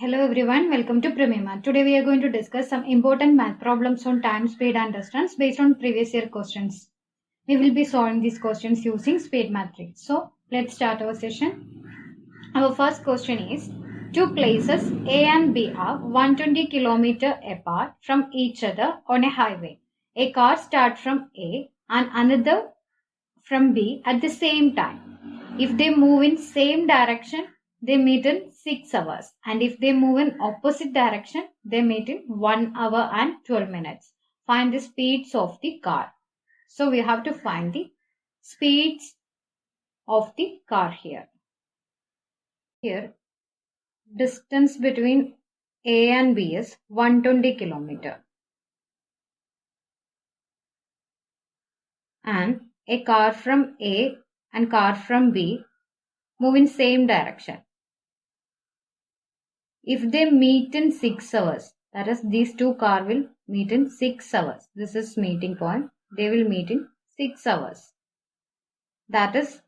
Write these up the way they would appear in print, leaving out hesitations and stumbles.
Hello everyone, welcome to Premium. Today we are going to discuss some important math problems on time, speed and distance based on previous year questions. We will be solving these questions using speed matrix. So let's start our session. Our first question is, two places A and B are 120 km apart from each other on a highway. A car starts from A and another from B at the same time. If they move in same direction, they meet in 6 hours. And if they move in opposite direction, they meet in 1 hour and 12 minutes. Find the speeds of the car. So we have to find the speeds of the car here. Here, distance between A and B is 120 km. And a car from A and car from B move in same direction. If they meet in 6 hours, that is these two cars will meet in 6 hours. This is meeting point. They will meet in 6 hours. That is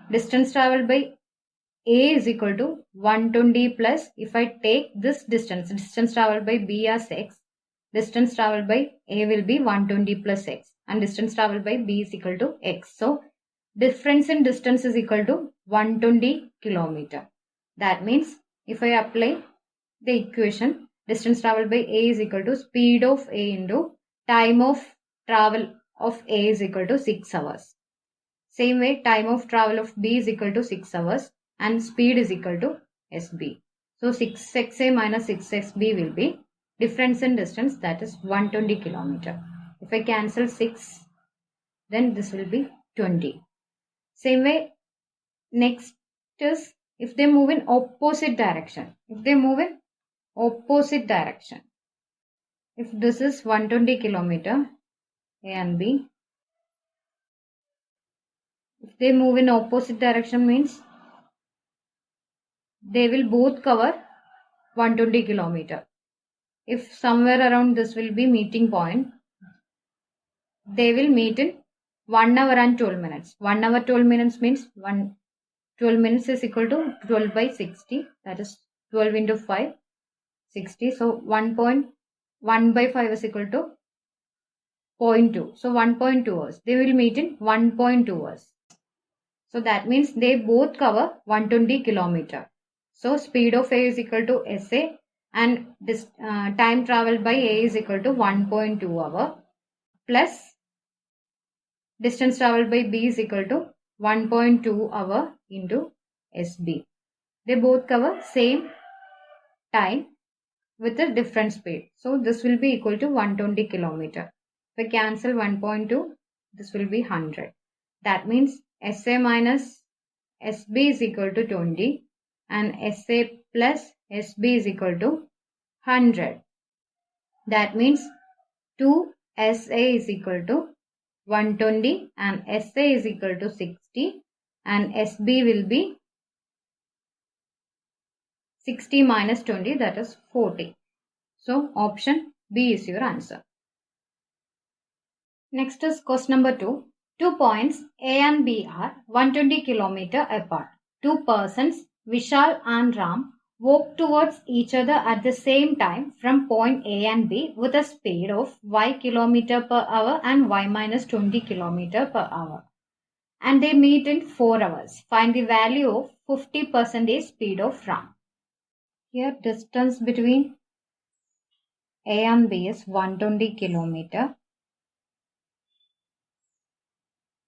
distance traveled by A is equal to 120 plus, if I take this distance traveled by B as x, distance traveled by A will be 120 plus x and distance traveled by B is equal to x. So difference in distance is equal to 120 km. That means if I apply the equation, distance traveled by A is equal to speed of A into time of travel of A is equal to 6 hours. Same way, time of travel of B is equal to 6 hours and speed is equal to SB. So 6xa minus 6xb will be difference in distance, that is 120 km. If I cancel 6, then this will be 20. Same way, next is if they move in opposite direction. If they move in opposite direction. If this is 120 km, A and B. If they move in opposite direction means they will both cover 120 km. If somewhere around this will be meeting point, they will meet in 1 hour and 12 minutes. 1 hour 12 minutes means 12 minutes is equal to 12 by 60. That is 12 into 5, 60. So 1.1 by 5 is equal to 0.2. So 1.2 hours. They will meet in 1.2 hours. So that means they both cover 120 km. So speed of A is equal to SA and this time traveled by A is equal to 1.2 hour plus distance traveled by B is equal to 1.2 hour into SB. They both cover same time with a different speed. So this will be equal to 120 km. If I cancel 1.2, this will be 100. That means SA minus SB is equal to 20 and SA plus SB is equal to 100. That means 2SA is equal to 120 and SA is equal to 60 and SB will be 60 minus 20, that is 40. So option B is your answer. Next is question number 2. 2 points A and B are 120 km apart. Two persons, Vishal and Ram, walk towards each other at the same time from point A and B with a speed of y km per hour and y minus 20 km per hour. And they meet in 4 hours. Find the value of 50% speed of Ram. Here distance between A and B is 120 km.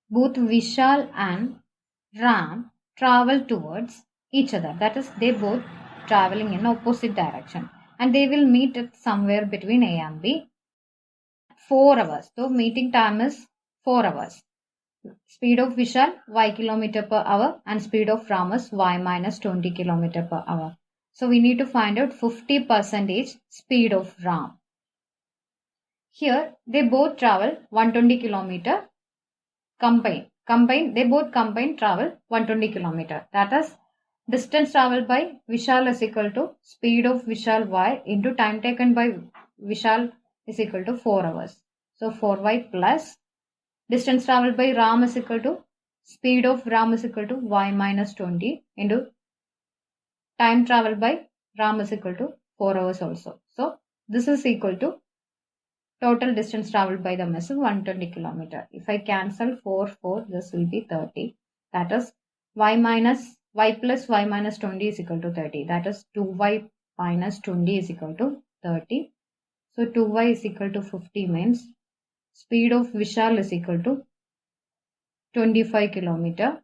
Both Vishal and Ram travel towards each other. That is, they both traveling in opposite direction. And they will meet at somewhere between A and B. 4 hours. So meeting time is 4 hours. Speed of Vishal y km per hour and speed of Ram is y minus 20 km per hour. So we need to find out 50% speed of Ram. Here they both travel 120 km. They both travel 120 km. That is, distance traveled by Vishal is equal to speed of Vishal y into time taken by Vishal is equal to 4 hours. So 4y plus distance traveled by Ram is equal to speed of Ram is equal to y minus 20 into time traveled by Ram is equal to 4 hours also. So this is equal to total distance traveled by the missile 120 km. If I cancel 4, this will be 30. That is y plus y minus 20 is equal to 30. That is 2y minus 20 is equal to 30. So 2y is equal to 50 means speed of Vishal is equal to 25 km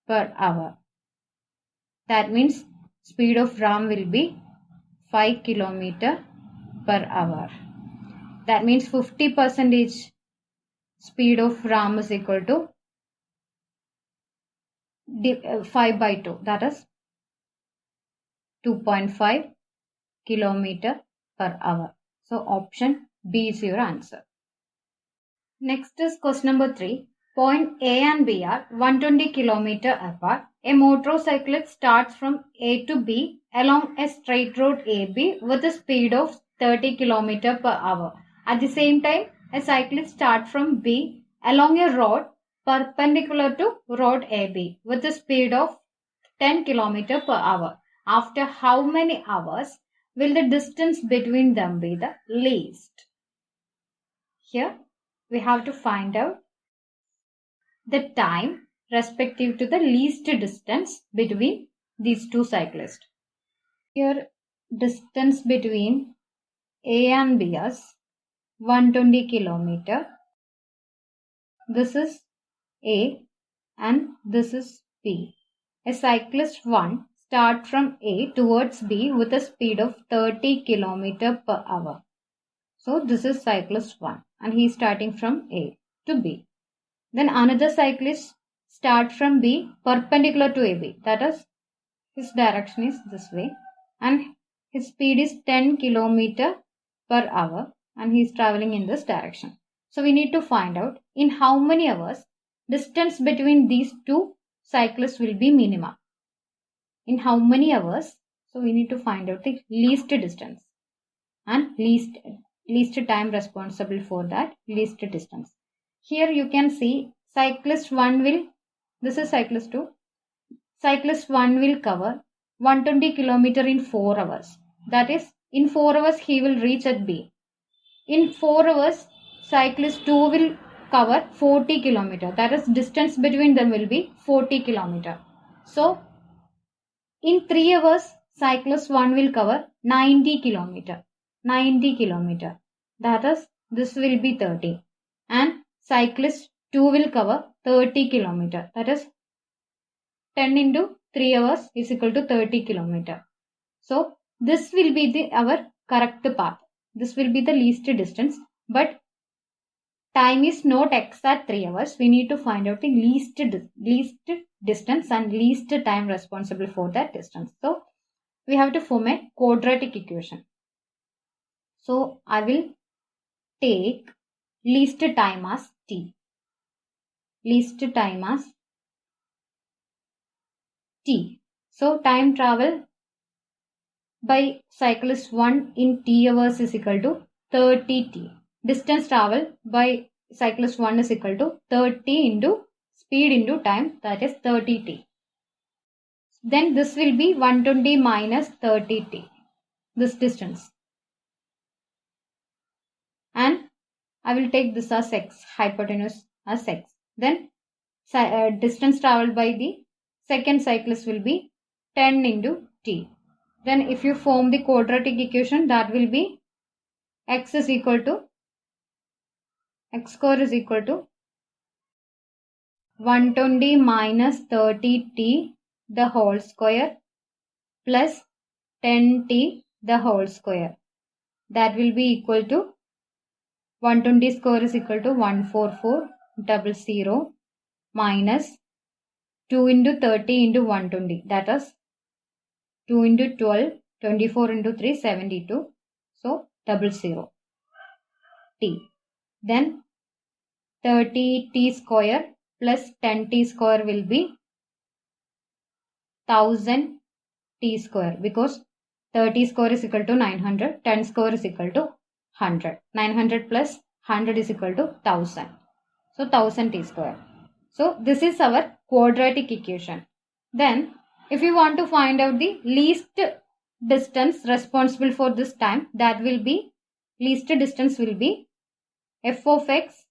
per hour. That means speed of Ram will be 5 km per hour. That means 50% speed of Ram is equal to 5 by 2. That is 2.5 km per hour. So option B is your answer. Next is question number 3. Point A and B are 120 km apart. A motorcyclist starts from A to B along a straight road AB with a speed of 30 km per hour. At the same time, a cyclist starts from B along a road perpendicular to road AB with a speed of 10 km per hour. After how many hours will the distance between them be the least? Here we have to find out the time respective to the least distance between these two cyclists. Here distance between A and B is 120 km. This is A and this is B. A cyclist 1 starts from A towards B with a speed of 30 km per hour. So this is cyclist 1 and he is starting from A to B. Then another cyclist starts from B perpendicular to AB. That is, his direction is this way and his speed is 10 km per hour and he is traveling in this direction. So we need to find out in how many hours distance between these two cyclists will be minimum. In how many hours? So we need to find out the least distance and least time responsible for that least distance. Here you can see cyclist 1 will, this is cyclist 2. Cyclist 1 will cover 120 km in 4 hours. That is, in 4 hours he will reach at B. In 4 hours, cyclist 2 will cover 40 km. That is, distance between them will be 40 km. So, in 3 hours, cyclist 1 will cover 90 km. 90 km. That is, this will be 30. And cyclist 2 will cover 30 km. That is 10 into 3 hours is equal to 30 km. So this will be our correct path. This will be the least distance. But time is not exact 3 hours. We need to find out the least distance and least time responsible for that distance. So we have to form a quadratic equation. So I will take least time as t. Least time as t. So time travel by cyclist 1 in t hours is equal to 30t. Distance travel by cyclist 1 is equal to 30 into speed into time, that is 30t. Then this will be 120 minus 30t, this distance. And I will take this as x, hypotenuse as x. Then distance traveled by the second cyclist will be 10 into t. Then if you form the quadratic equation, that will be x square is equal to 120 minus 30t the whole square plus 10t the whole square. That will be equal to 120 square is equal to 14400 minus 2 into 30 into 120. That is 2 into 12, 24 into 3, 72. So 00 t. Then 30t square plus 10t square will be 1000 t square, because 30 square is equal to 900, 10 square is equal to 100. 900 plus 100 is equal to 1000. So 1000 t square. So this is our quadratic equation. Then If you want to find out the least distance responsible for this time, that will be, least distance will be f of x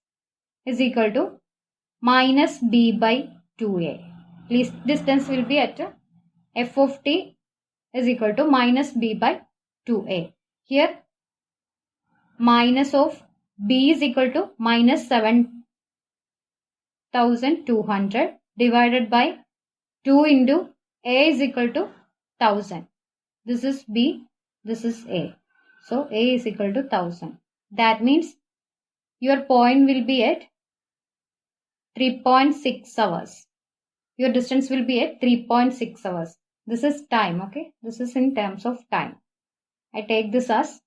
is equal to minus b by 2a. Least distance will be at f of t is equal to minus b by 2a. Here minus of b is equal to minus 7200 divided by 2 into a is equal to 1000. This is b, this is a. So a is equal to 1000. That means your point will be at 3.6 hours. Your distance will be at 3.6 hours. This is time, okay? This is in terms of time. I take this as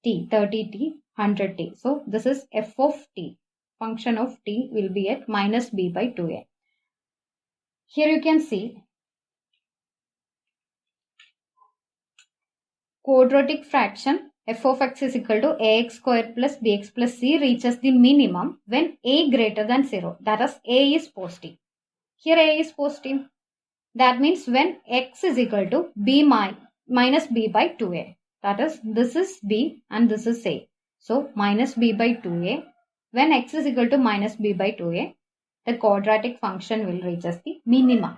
t, 30t, 100t. So this is f of t. Function of t will be at minus b by 2a. Here you can see quadratic fraction f of x is equal to ax square plus bx plus c reaches the minimum when a greater than 0. That is, a is positive. Here a is positive. That means when x is equal to b minus b by 2a. That is, this is b and this is a. So minus b by 2a. When x is equal to minus b by 2a, the quadratic function will reach as the minimum.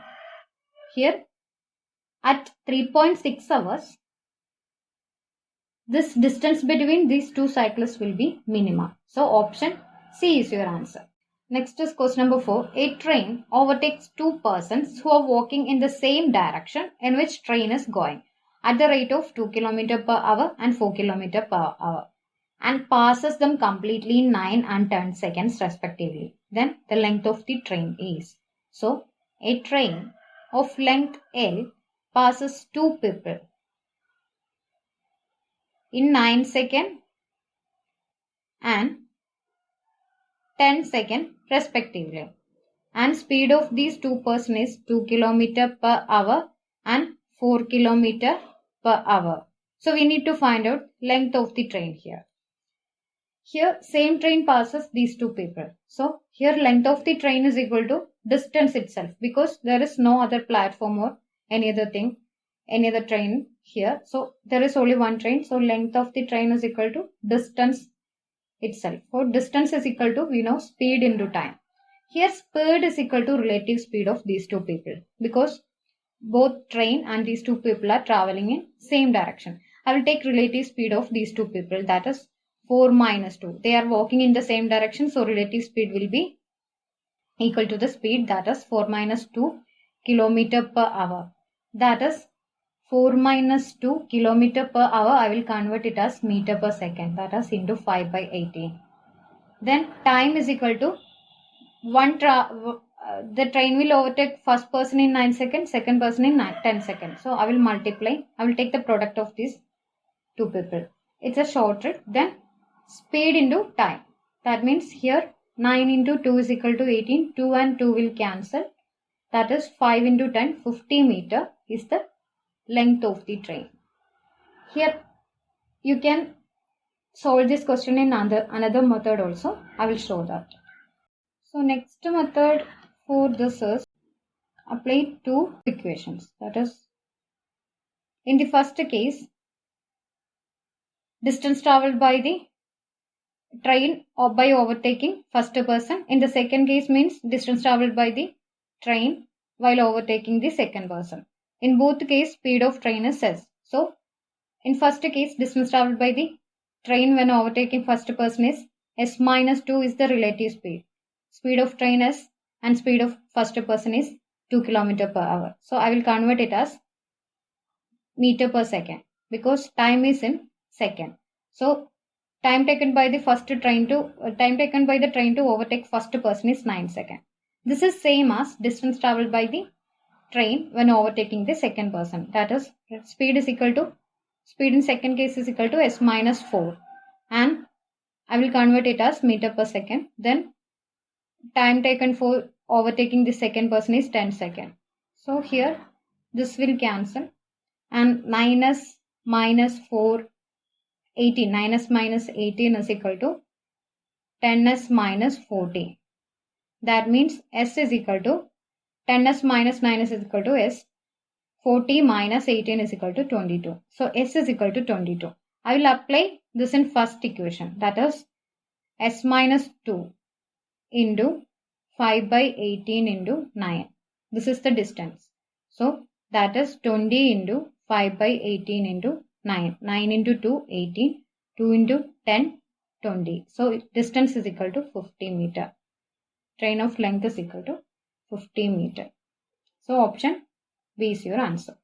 Here at 3.6 hours, this distance between these two cycles will be minimum. So option C is your answer. Next is question number 4. A train overtakes two persons who are walking in the same direction in which train is going at the rate of 2 km per hour and 4 km per hour and passes them completely in 9 and 10 seconds respectively. Then the length of the train is. So a train of length L passes two people in 9 seconds and 10 seconds respectively. And speed of these two persons is 2 km per hour and 4 km per hour. So we need to find out length of the train here. Here same train passes these two people. So here length of the train is equal to distance itself because there is no other platform or any other thing, any other train here. So there is only one train. So length of the train is equal to distance itself. So distance is equal to, we know, speed into time. Here speed is equal to relative speed of these two people because both train and these two people are traveling in same direction. I will take relative speed of these two people, that is 4 minus 2. They are walking in the same direction, so relative speed will be equal to the speed, that is 4 minus 2 km per hour. That is 4 minus 2 km per hour. I will convert it as meter per second, that is into 5 by 18. Then time is equal to the train will overtake first person in 9 seconds, second person in 10 seconds. So I will multiply. I will take the product of these two people. It's a short trick. Then speed into time. That means here 9 into 2 is equal to 18. 2 and 2 will cancel. That is 5 into 10, 50 meter is the length of the train. Here you can solve this question in another method also. I will show that. So next method for this is apply two equations. That is, in the first case, distance traveled by the train or by overtaking first person. In the second case means distance traveled by the train while overtaking the second person. In both cases, speed of train is s. So in first case, distance traveled by the train when overtaking first person is s minus 2 is the relative speed. Speed of train is and speed of first person is 2 km per hour. So I will convert it as meter per second because time is in second. So time taken by the train to overtake first person is 9 seconds. This is same as distance traveled by the train when overtaking the second person. That is, speed in second case is equal to s minus 4 and I will convert it as meter per second. Then time taken for overtaking the second person is 10 seconds. So here this will cancel and 9s minus 4, 18. 9s minus 18 is equal to 10s minus 40. That means s is equal to 10s minus 9 is equal to s. 40 minus 18 is equal to 22. So S is equal to 22. I will apply this in first equation, that is S minus 2 into 5 by 18 into 9. This is the distance. So that is 20 into 5 by 18 into 9. 9 into 2, 18. 2 into 10, 20. So distance is equal to 50 meter. Train of length is equal to 50 meter. So option B is your answer.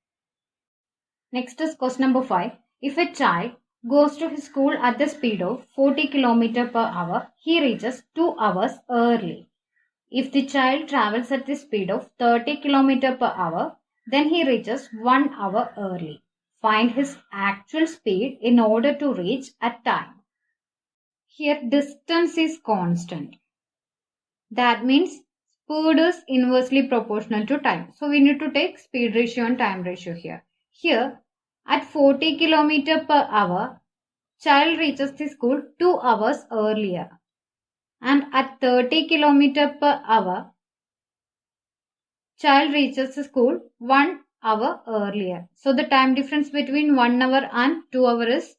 Next is question number 5. If a child goes to his school at the speed of 40 km per hour, he reaches 2 hours early. If the child travels at the speed of 30 km per hour, then he reaches 1 hour early. Find his actual speed in order to reach at time. Here distance is constant. That means speed is inversely proportional to time. So we need to take speed ratio and time ratio here. Here at 40 km per hour, child reaches the school 2 hours earlier. And at 30 km per hour, child reaches the school 1 hour earlier. So the time difference between 1 hour and 2 hours is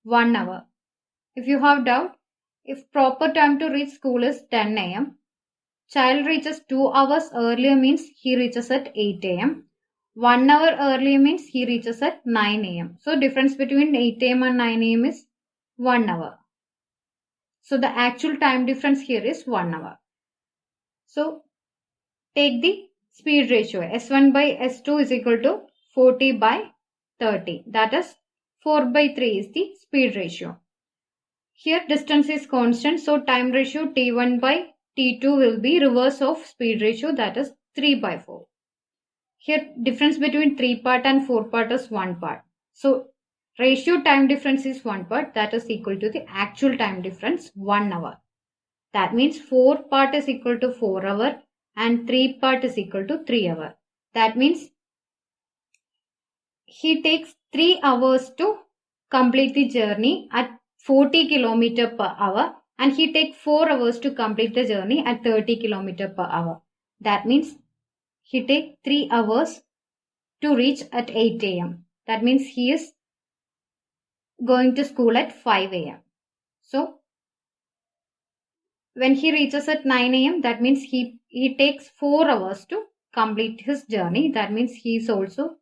1 hour. If you have doubt, if proper time to reach school is 10 a.m., child reaches 2 hours earlier means he reaches at 8 a.m. 1 hour earlier means he reaches at 9 a.m. So difference between 8 a.m. and 9 a.m. is 1 hour. So the actual time difference here is 1 hour. So take the speed ratio. S1 by S2 is equal to 40 by 30. That is 4 by 3 is the speed ratio. Here distance is constant. So time ratio T1 by T2 will be reverse of speed ratio, that is 3 by 4. Here difference between 3 part and 4 part is 1 part. So ratio time difference is 1 part, that is equal to the actual time difference 1 hour. That means 4 part is equal to 4 hour and 3 part is equal to 3 hour. That means he takes 3 hours to complete the journey at 40 km per hour and he takes 4 hours to complete the journey at 30 km per hour. That means he takes 3 hours to reach at 8 a.m. That means he is going to school at 5 a.m. So when he reaches at 9 a.m., that means he takes 4 hours to complete his journey. That means he is also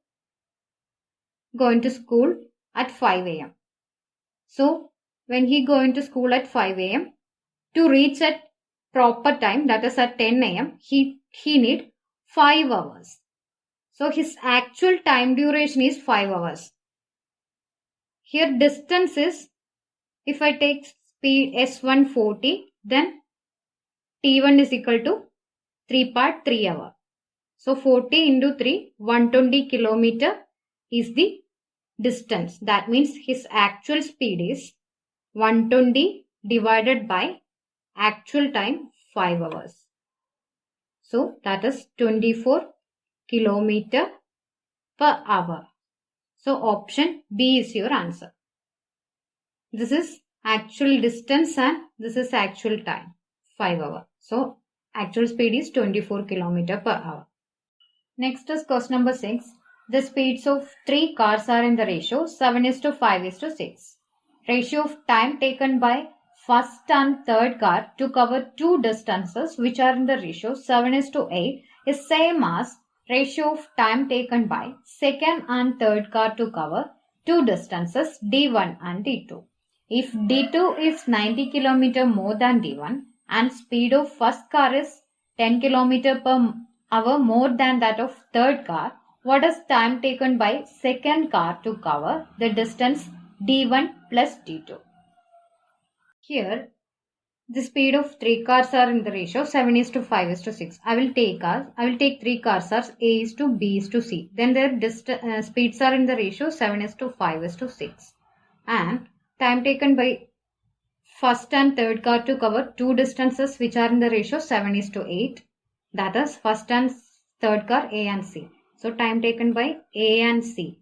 going to school at 5 a.m. So when he going to school at 5 a.m., to reach at proper time, that is at 10 a.m., he need 5 hours. So his actual time duration is 5 hours. Here distance is, if I take speed S1 40, then T1 is equal to 3 part 3 hour. So 40 into 3, 120 kilometer is the distance. That means his actual speed is 120 divided by actual time 5 hours. So that is 24 kilometer per hour. So option B is your answer. This is actual distance and this is actual time 5 hours. So actual speed is 24 kilometer per hour. Next is question number 6. The speeds of 3 cars are in the ratio 7:5:6. Ratio of time taken by first and third car to cover two distances which are in the ratio 7:8 is same as ratio of time taken by second and third car to cover two distances D1 and D2. If D2 is 90 km more than D1 and speed of first car is 10 km per hour more than that of third car, what is time taken by second car to cover the distance D1 plus D2? Here, the speed of 3 cars are in the ratio 7:5:6. I will take 3 cars as A is to B is to C. Then their speeds are in the ratio 7:5:6. And time taken by first and third car to cover two distances which are in the ratio 7:8. That is first and third car A and C. So time taken by A and C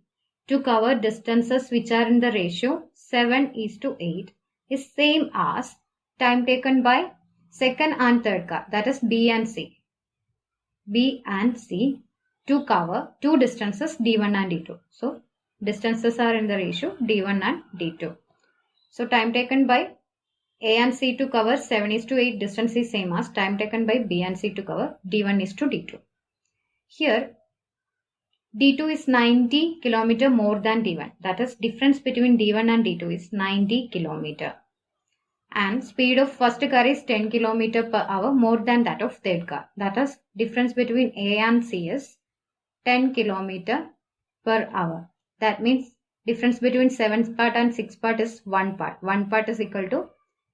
to cover distances which are in the ratio 7:8 is same as time taken by second and third car, that is B and C. B and C to cover two distances D1 and D2. So distances are in the ratio D1 and D2. So time taken by A and C to cover 7:8 distance is same as time taken by B and C to cover D1:D2. Here D2 is 90 km more than D1. That is difference between D1 and D2 is 90 km. And speed of first car is 10 km per hour more than that of third car. That is difference between A and C is 10 km per hour. That means difference between 7th part and 6th part is 1 part. 1 part is equal to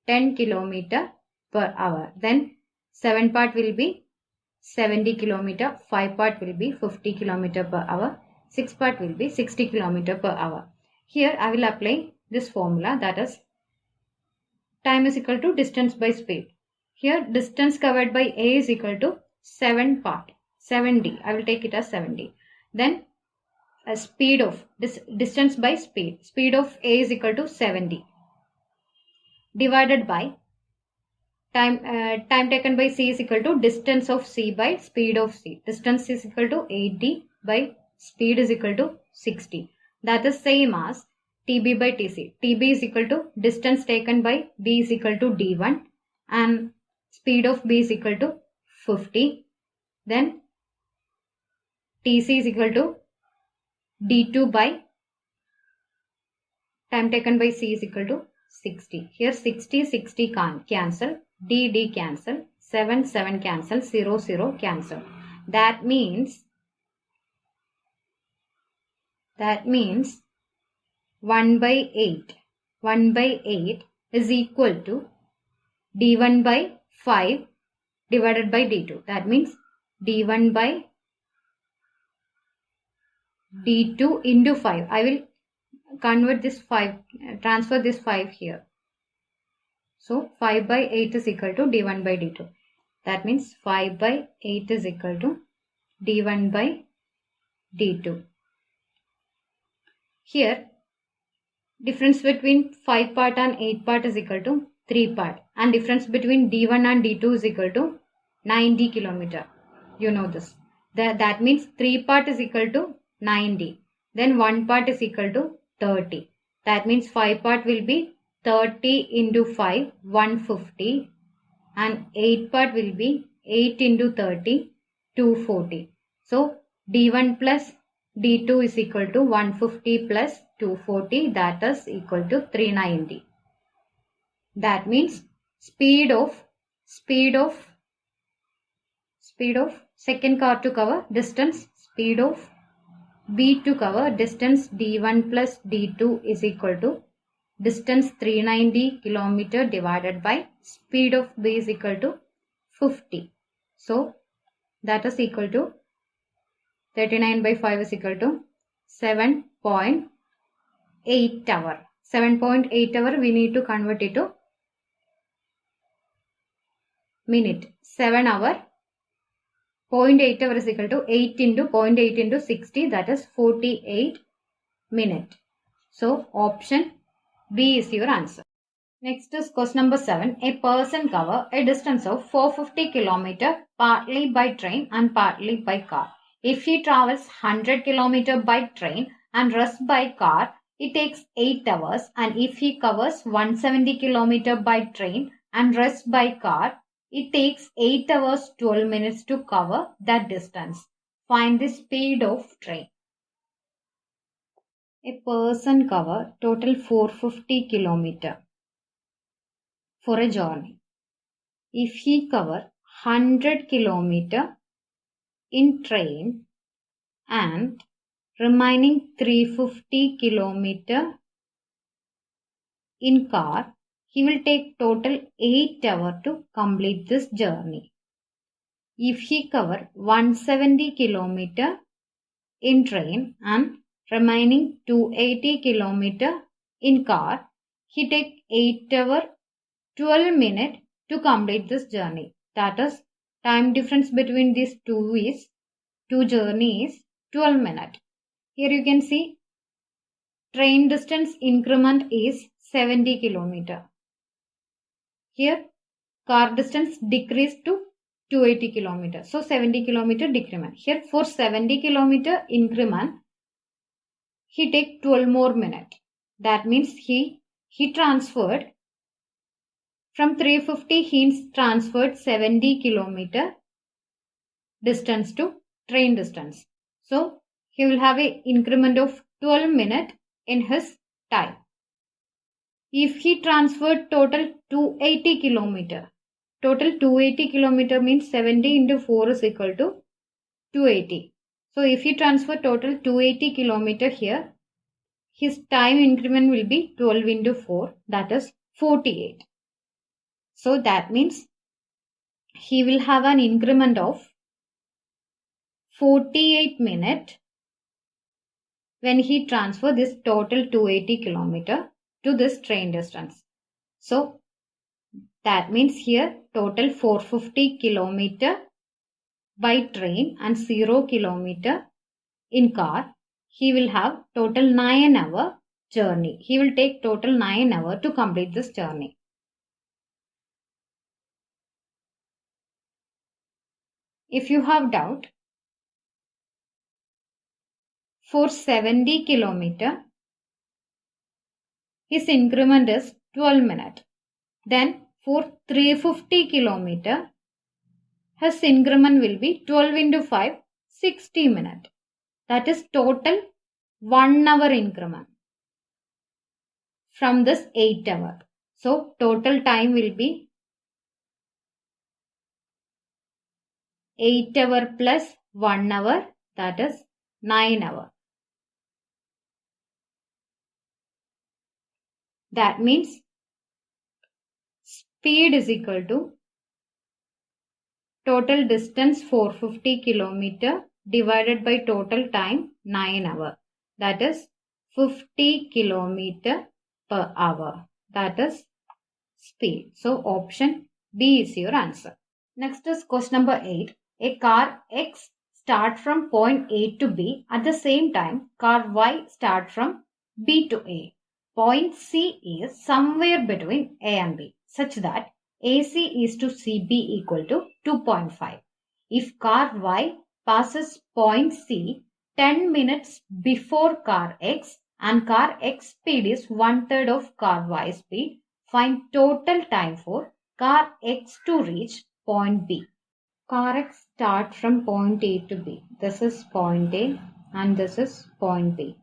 10 km per hour. Then 7 part will be 70 km. 5 part will be 50 km per hour. 6 part will be 60 km per hour. Here I will apply this formula, that is time is equal to distance by speed. Here distance covered by A is equal to 7 part. 7D. I will take it as 7D. Then speed of distance by speed. Speed of A is equal to 7D. Divided by time taken by C is equal to distance of C by speed of C. Distance is equal to 8D by speed is equal to 60. That is same as TB by TC. TB is equal to distance taken by B is equal to D1 and speed of B is equal to 50. Then TC is equal to D2 by time taken by C is equal to 60. Here 60 can cancel. D cancel. 7 cancel. 0 cancel. That means 1 by 8. 1 by 8 is equal to D1 by 5 divided by D2. That means D1 by D2 into 5. I will convert this 5, transfer this 5 here. So 5 by 8 is equal to D1 by D2. That means 5 by 8 is equal to D1 by D2. Here difference between 5 part and 8 part is equal to 3 part. And difference between D1 and D2 is equal to 90 km. You know this. That means 3 part is equal to 90. Then 1 part is equal to 30. That means 5 part will be 30 into 5, 150. And 8 part will be 8 into 30, 240. So D1 plus D2 is equal to 150 plus 240. That is equal to 390. That means speed of second car to cover distance, speed of B to cover distance D1 plus D2 is equal to distance 390 km divided by speed of B is equal to 50. So that is equal to 39 by 5 is equal to 7.8 hour. 7.8 hour we need to convert it to minute. 7 hour. 0.8 hour is equal to 8 into 0.8 into 60, that is 48 minute. So option B is your answer. Next is question number 7. A person cover a distance of 450 km partly by train and partly by car. If he travels 100 km by train and rest by car, it takes 8 hours. And if he covers 170 km by train and rest by car, it takes 8 hours 12 minutes to cover that distance. Find the speed of train. A person cover total 450 km for a journey. If he cover 100 km in train and remaining 350 km in car, he will take total 8 hours to complete this journey. If he cover 170 km in train and remaining 280 km in car, he take 8 hours 12 minutes to complete this journey. That is, time difference between these two journeys is 12 minutes. Here you can see train distance increment is 70 km. Here car distance decreased to 280 kilometer. So 70 kilometer decrement. Here for 70 kilometer increment, he take 12 more minutes. That means he transferred from 350, he transferred 70 kilometer distance to train distance. So he will have an increment of 12 minutes in his time. If he transferred total 280 kilometer, total 280 kilometer means 70 into 4 is equal to 280. So if he transfer total 280 kilometer here, his time increment will be 12 into 4, that is 48. So that means he will have an increment of 48 minutes when he transfer this total 280 kilometer to this train distance. So that means here total 450 kilometer by train and 0 kilometer in car. He will have total 9-hour journey. He will take total 9 hours to complete this journey. If you have doubt, for 70 kilometer, his increment is 12 minutes. Then for 350 kilometer, his increment will be 12 into 5, 60 minutes. That is total 1 hour increment from this 8 hour. So total time will be 8 hour plus 1 hour, that is 9 hour. That means speed is equal to total distance 450 kilometer divided by total time 9 hour. That is 50 kilometer per hour. That is speed. So option B is your answer. Next is question number 8. A car X start from point A to B. At the same time, car Y start from B to A. Point C is somewhere between A and B, such that AC is to CB equal to 2.5. If car Y passes point C 10 minutes before car X and car X speed is 1/3 of car Y speed, find total time for car X to reach point B. Car X start from point A to B. This is point A and this is point B.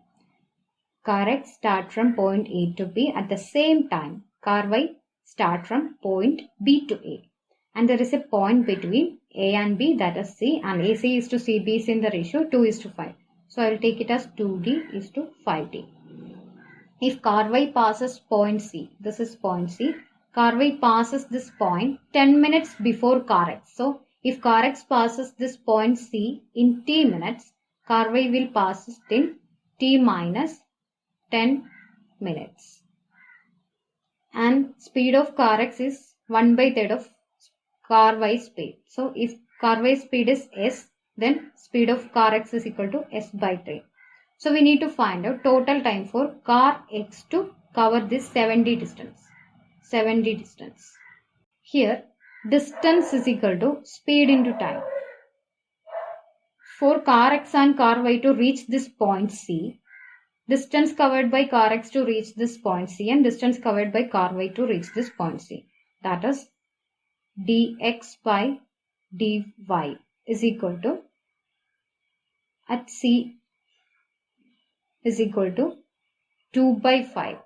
Car X start from point A to B. At the same time, car Y start from point B to A. And there is a point between A and B, that is C, and AC is to CB is in the ratio 2:5. So I will take it as 2D is to 5D. If car Y passes point C, this is point C, car Y passes this point 10 minutes before car X. So if car X passes this point C in T minutes, car Y will pass it in T minus 10 minutes. And speed of car X is 1/3 of car Y speed. So if car Y speed is S, then speed of car X is equal to S/3. So we need to find out total time for car X to cover this 70 distance. 70 distance. Here distance is equal to speed into time. For car X and car Y to reach this point C, distance covered by car X to reach this point C and distance covered by car Y to reach this point C. That is dx by dy is equal to, at C is equal to 2/5,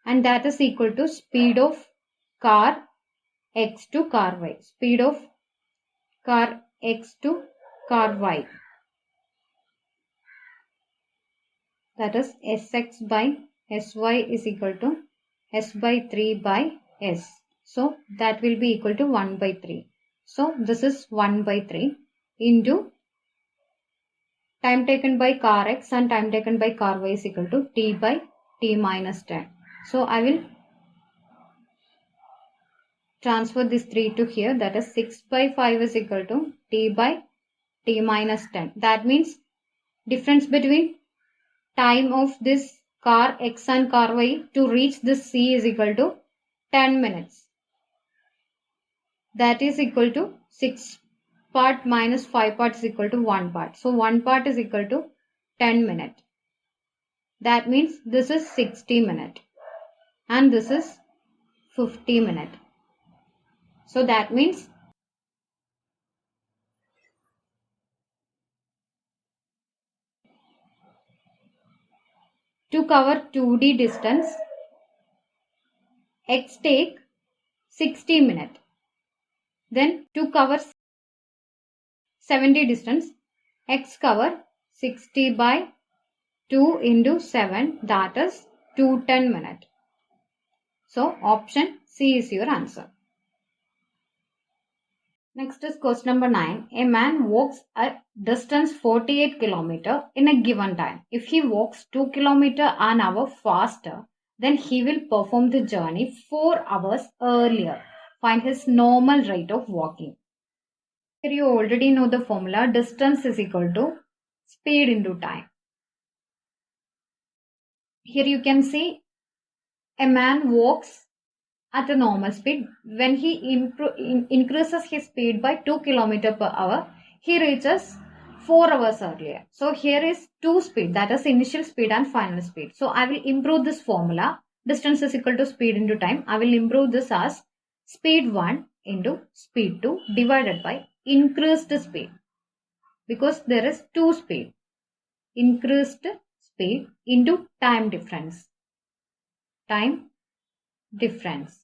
and that is equal to speed of car X to car Y. Speed of car X to car Y. That is Sx by Sy is equal to S/3 by S. So that will be equal to 1/3. So this is 1/3 into time taken by car X and time taken by car Y is equal to T by T minus 10. So I will transfer this 3 to here. That is 6/5 is equal to T by T minus 10. That means difference between time of this car X and car Y to reach this C is equal to 10 minutes. That is equal to 6 part minus 5 parts is equal to 1 part. So 1 part is equal to 10 minutes. That means this is 60 minutes and this is 50 minutes. So that means to cover 2D distance, X take 60 minutes. Then to cover 70 distance, X cover 60 by 2 into 7, that is 210 minutes. So option C is your answer. Next is question number 9. A man walks a distance 48 km in a given time. If he walks 2 km an hour faster, then he will perform the journey 4 hours earlier. Find his normal rate of walking. Here you already know the formula. Distance is equal to speed into time. Here you can see a man walks at a normal speed. When he increases his speed by 2 km per hour, he reaches 4 hours earlier. So here is two speed, that is initial speed and final speed. So I will improve this formula. Distance is equal to speed into time. I will improve this as speed 1 into speed 2 divided by increased speed. Because there is two speed. Increased speed into time difference. Time difference.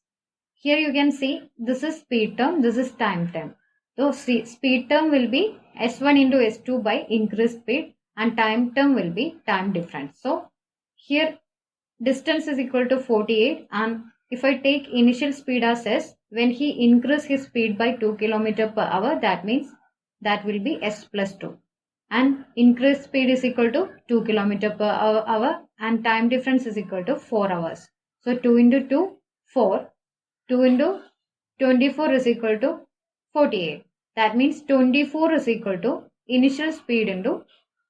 Here you can see this is speed term, this is time term. So speed term will be S1 into S2 by increased speed and time term will be time difference. So here distance is equal to 48 and if I take initial speed as S, when he increases his speed by 2 km per hour, that means that will be S plus 2. And increased speed is equal to 2 km per hour and time difference is equal to 4 hours. So 2 into 2, 4. 2 into 24 is equal to 48. That means 24 is equal to initial speed into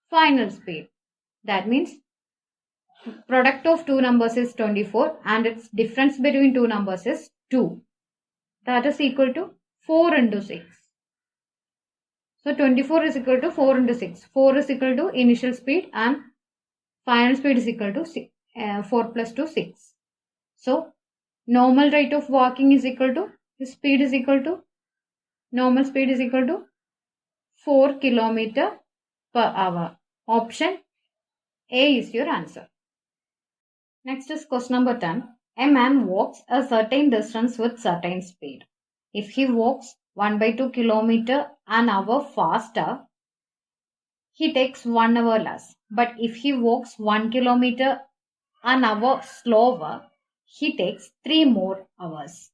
final speed. That means product of two numbers is 24 and its difference between two numbers is 2. That is equal to 4 into 6. So 24 is equal to 4 into 6. 4 is equal to initial speed and final speed is equal to 4 plus 2, 6. So normal rate of walking is equal to, speed is equal to, normal speed is equal to 4 km per hour. Option A is your answer. Next is question number 10. A man walks a certain distance with certain speed. If he walks 1 by 2 km an hour faster, he takes 1 hour less. But if he walks 1 km an hour slower, he takes 3 more hours.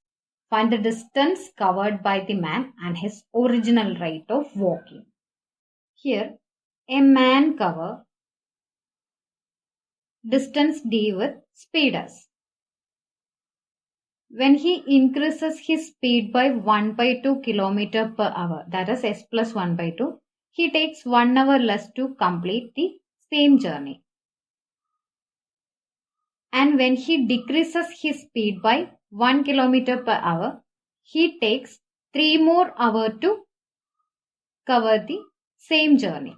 Find the distance covered by the man and his original rate of walking. Here, a man cover distance D with speed S. When he increases his speed by 1 by 2 km per hour, that is S plus 1 by 2, he takes 1 hour less to complete the same journey. And when he decreases his speed by 1 km per hour, he takes 3 more hours to cover the same journey.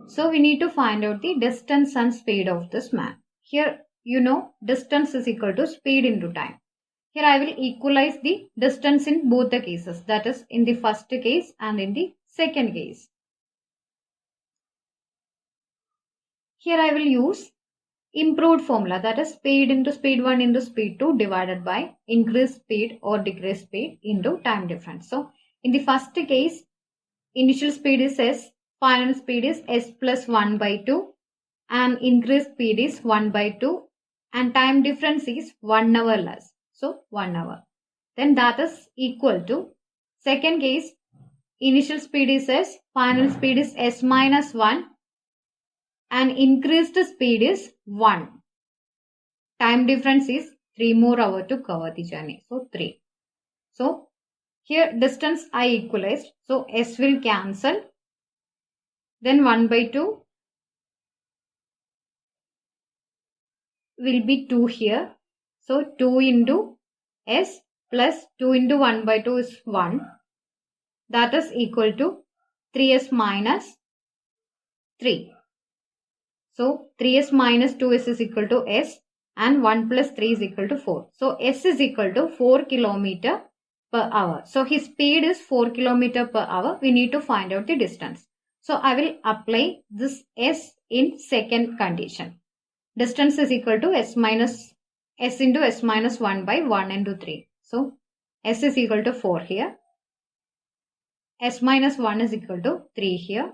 So we need to find out the distance and speed of this man. Here you know distance is equal to speed into time. Here I will equalize the distance in both the cases, that is in the first case and in the second case. Here I will use improved formula, that is speed into speed 1 into speed 2 divided by increased speed or decreased speed into time difference. So in the first case, initial speed is S, final speed is S plus 1 by 2 and increased speed is 1 by 2 and time difference is 1 hour less. So 1 hour. Then that is equal to second case, initial speed is S, final speed is S minus 1 and increased speed is 1. Time difference is 3 more hours to cover the journey. So 3. So here distance I equalized. So S will cancel. Then 1 by 2 will be 2 here. So 2 into S plus 2 into 1 by 2 is 1. that is equal to 3s minus 3. So 3s minus 2s is equal to s and 1 plus 3 is equal to 4. So s is equal to 4 kilometer per hour. So his speed is 4 kilometer per hour. We need to find out the distance. So I will apply this s in second condition. Distance is equal to s into s minus 1 by 1 into 3. So s is equal to 4 here. S minus 1 is equal to 3 here.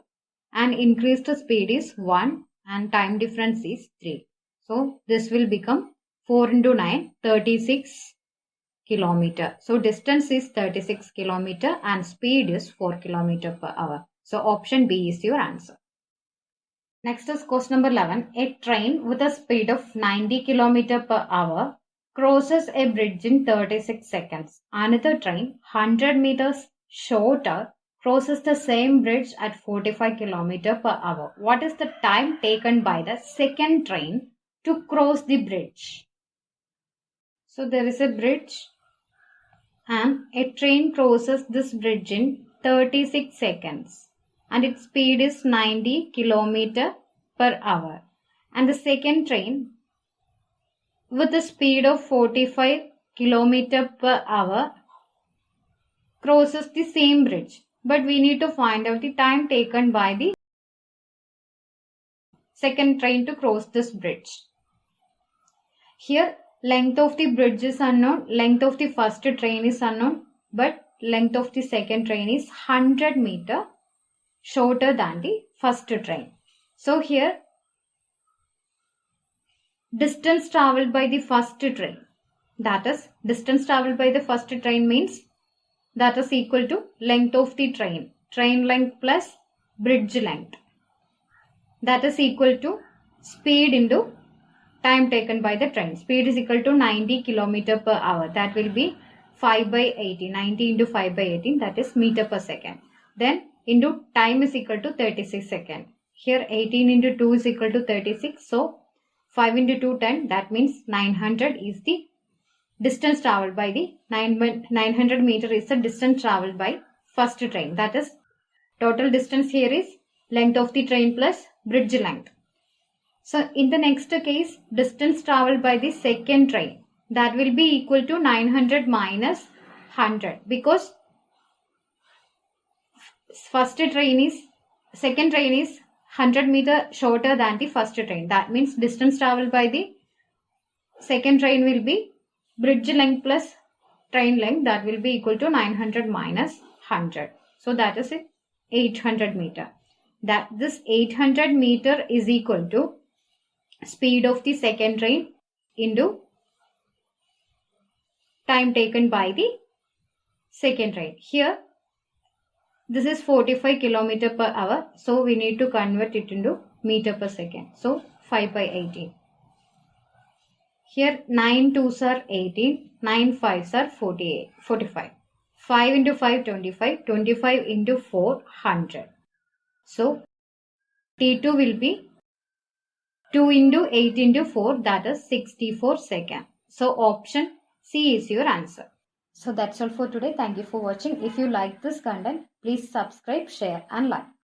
And increased speed is 1 and time difference is 3. So this will become 4 into 9, 36 kilometer. So distance is 36 kilometer and speed is 4 kilometer per hour. So option B is your answer. Next is question number 11. A train with a speed of 90 kilometer per hour crosses a bridge in 36 seconds. Another train 100 meters shorter crosses the same bridge at 45 kilometer per hour. What is the time taken by the second train to cross the bridge? So there is a bridge and a train crosses this bridge in 36 seconds and its speed is 90 kilometer per hour. And the second train with a speed of 45 kilometer per hour crosses the same bridge. But we need to find out the time taken by the second train to cross this bridge. Here, length of the bridge is unknown, length of the first train is unknown, but length of the second train is 100 meter shorter than the first train. So here, distance traveled by the first train, that is, distance traveled by the first train means that is equal to length of the train length plus bridge length. That is equal to speed into time taken by the train. Speed is equal to 90 kilometer per hour. That will be 5 by 18. 90 into 5 by 18, that is meter per second. Then into time is equal to 36 seconds. Here 18 into 2 is equal to 36. So 5 into 2, 10. That means 900 is the distance traveled by the 900 meter is the distance traveled by first train. That is, total distance here is length of the train plus bridge length. So in the next case, distance traveled by the second train, that will be equal to 900 minus 100 because second train is 100 meter shorter than the first train. That means distance traveled by the second train will be bridge length plus train length, that will be equal to 900 minus 100. So that is it, 800 meter. That this 800 meter is equal to speed of the second train into time taken by the second train. Here this is 45 kilometer per hour. So we need to convert it into meter per second. So 5 by 18. Here 9 2s are 18, 9 5s are 45. 5 into 5, 25, 25 into 4, 100. So T2 will be 2 into 8 into 4, that is 64 seconds. So option C is your answer. So that's all for today. Thank you for watching. If you like this content, please subscribe, share and like.